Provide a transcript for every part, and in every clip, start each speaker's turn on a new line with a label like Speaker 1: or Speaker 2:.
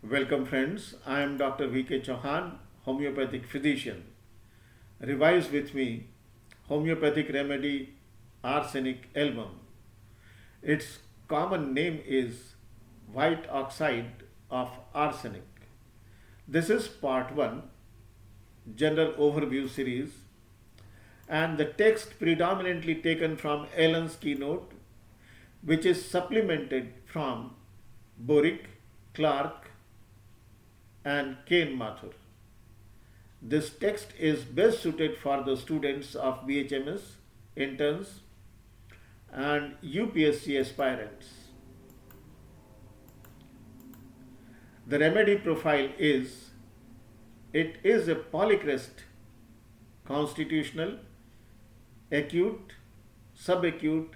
Speaker 1: Welcome, friends. I am Dr. V.K. Chauhan, homeopathic physician. Revise with me homeopathic remedy arsenic album. Its common name is white oxide of arsenic. This is part 1, general overview series, and the text predominantly taken from Allen's keynote, which is supplemented from Borick, Clark, and Kane Mathur. This text is best suited for the students of BHMS, interns, and UPSC aspirants. The remedy profile is it is a polycrest, constitutional, acute, subacute,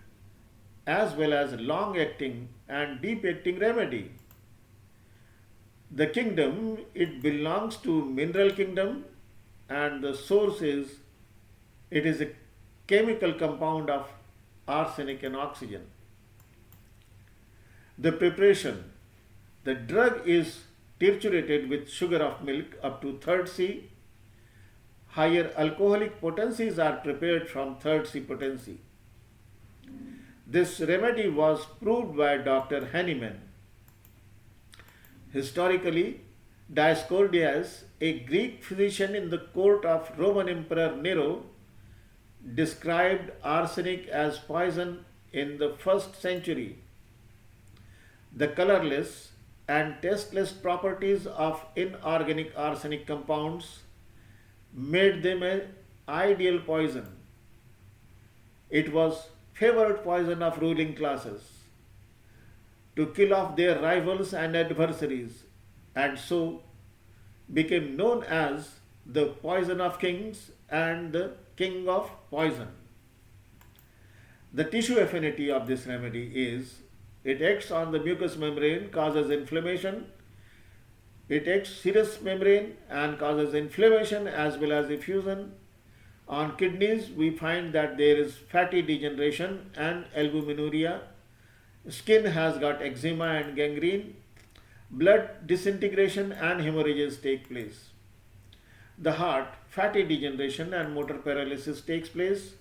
Speaker 1: as well as long acting and deep acting remedy. The kingdom, it belongs to mineral kingdom, and the source is it is a chemical compound of arsenic and oxygen. The preparation, the drug is triturated with sugar of milk up to third C. Higher alcoholic potencies are prepared from third C potency. This remedy was proved by Dr. Hahnemann. Historically, Dioscorides, a Greek physician in the court of Roman Emperor Nero, described arsenic as poison in the 1st century. The colorless and tasteless properties of inorganic arsenic compounds made them an ideal poison. It was favored poison of ruling classes to kill off their rivals and adversaries, and so became known as the poison of kings and the king of poison. The tissue affinity of this remedy is it acts on the mucous membrane, causes inflammation. It acts serous membrane and causes inflammation as well as effusion. On kidneys, we find that there is fatty degeneration and albuminuria. Skin has got eczema and gangrene. Blood disintegration and hemorrhages take place. The heart, fatty degeneration and motor paralysis takes place.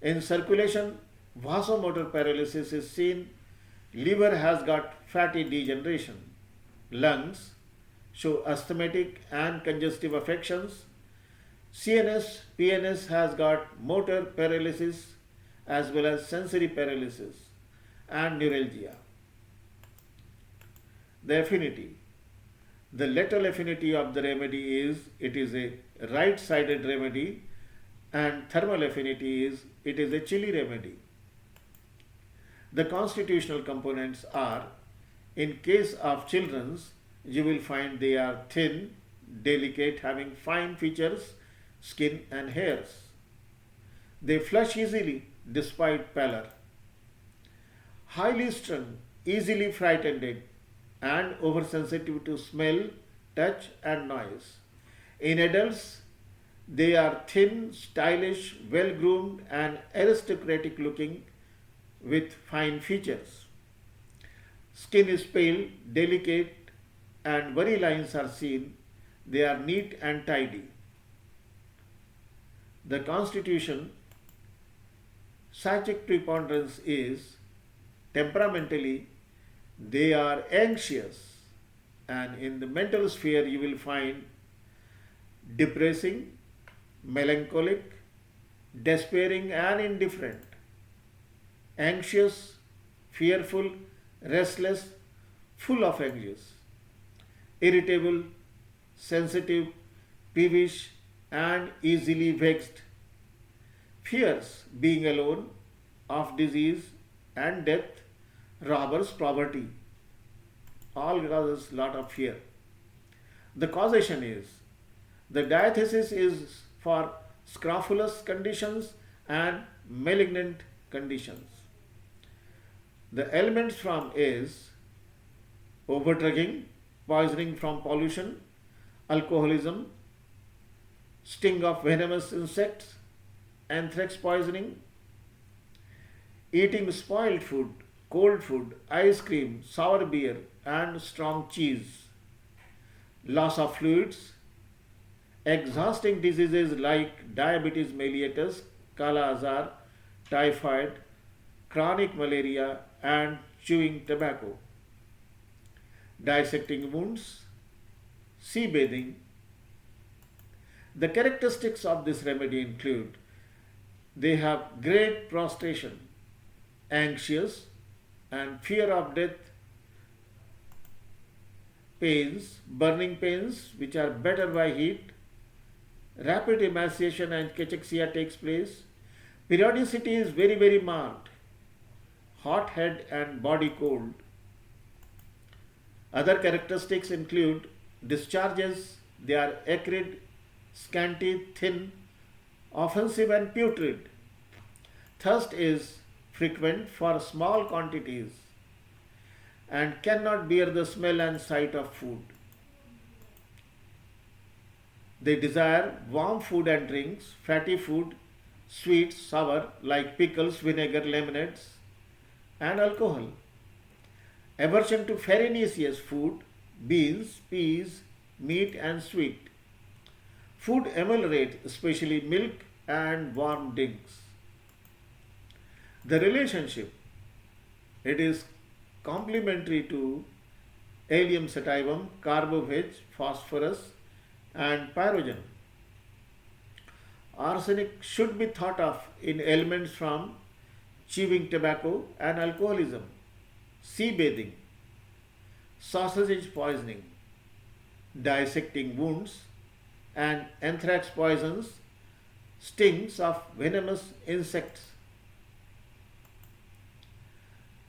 Speaker 1: In circulation, vasomotor paralysis is seen. Liver has got fatty degeneration. Lungs show asthmatic and congestive affections. CNS, PNS has got motor paralysis as well as sensory paralysis and neuralgia. The affinity. The lethal affinity of the remedy is it is a right-sided remedy, and thermal affinity is it is a chilly remedy. The constitutional components are, in case of children's, you will find they are thin, delicate, having fine features, skin and hairs. They flush easily despite pallor. Highly strung, easily frightened, and oversensitive to smell, touch, and noise. In adults, they are thin, stylish, well groomed, and aristocratic looking with fine features. Skin is pale, delicate, and very lines are seen. They are neat and tidy. The constitution, psychic preponderance is temperamentally they are anxious, and in the mental sphere you will find depressing, melancholic, despairing and indifferent, anxious, fearful, restless, full of anguish, irritable, sensitive, peevish and easily vexed, fears being alone, of disease and death, robbers, poverty, all causes lot of fear. The causation is the diathesis is for scrofulous conditions and malignant conditions. The elements from is overdrugging, poisoning from pollution, alcoholism, sting of venomous insects, anthrax poisoning, eating spoiled food, cold food, ice cream, sour beer, and strong cheese. loss of fluids, exhausting diseases like diabetes mellitus, kala azar, typhoid, chronic malaria, and chewing tobacco, dissecting wounds, sea bathing. The characteristics of this remedy include they have great prostration, anxious, and fear of death, pains, burning pains, which are better by heat, rapid emaciation and cachexia takes place, periodicity is very marked, hot head and body cold. Other characteristics include discharges, they are acrid, scanty, thin, offensive, and putrid. Thirst is frequent for small quantities and cannot bear the smell and sight of food. They desire warm food and drinks, fatty food, sweet, sour, like pickles, vinegar, lemonades, and alcohol. Aversion to farinaceous food, beans, peas, meat, and sweet. Food ameliorate, especially milk and warm drinks. The relationship, it is complementary to allium sativum, carboveg, phosphorus, and pyrogen. Arsenic should be thought of in ailments from chewing tobacco and alcoholism, sea bathing, sausage poisoning, dissecting wounds, and anthrax poisons, stings of venomous insects.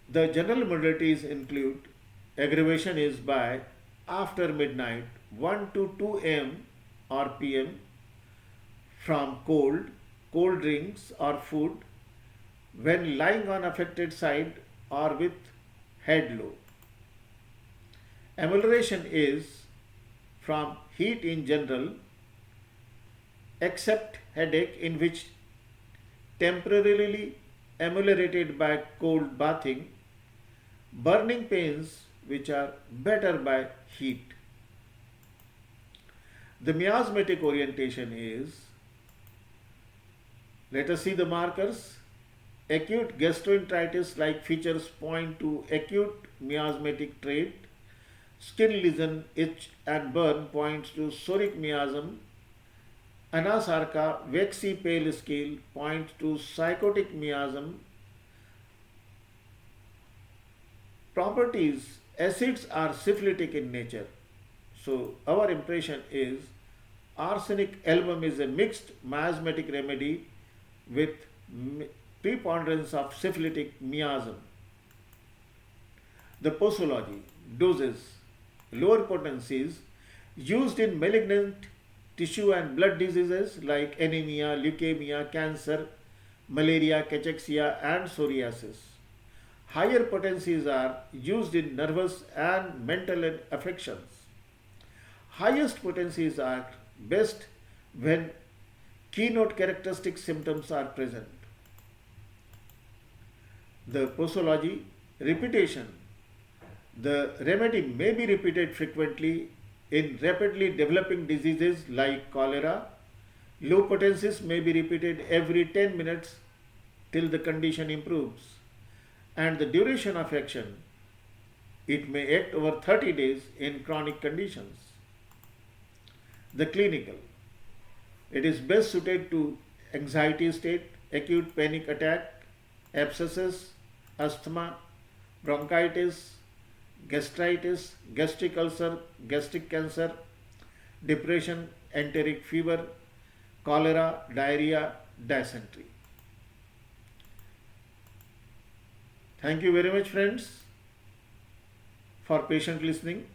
Speaker 1: The general modalities include aggravation is by after midnight 1 to 2 am or pm from cold drinks or food when lying on affected side or with head low. Amelioration is from heat in general except headache in which temporarily ameliorated by cold bathing, burning pains which are better by heat. The miasmatic orientation is, let us see the markers. Acute gastroenteritis like features point to acute miasmatic trait. Skin lesion, itch and burn points to psoric miasm. Anasarca, waxy pale scale points to psychotic miasm. Properties, acids are syphilitic in nature. So our impression is arsenic album is a mixed miasmatic remedy with preponderance of syphilitic miasm. The posology, doses, lower potencies used in malignant tissue and blood diseases like anemia, leukemia, cancer, malaria, cachexia, and psoriasis. Higher potencies are used in nervous and mental affections. Highest potencies are best when keynote characteristic symptoms are present. The posology, repetition. The remedy may be repeated frequently in rapidly developing diseases like cholera. Low potencies may be repeated every 10 minutes till the condition improves. And the duration of action, it may act over 30 days in chronic conditions. The clinical, it is best suited to anxiety state, acute panic attack, abscesses, asthma, bronchitis, gastritis, gastric ulcer, gastric cancer, depression, enteric fever, cholera, diarrhea, dysentery. Thank you very much, friends, for patient listening.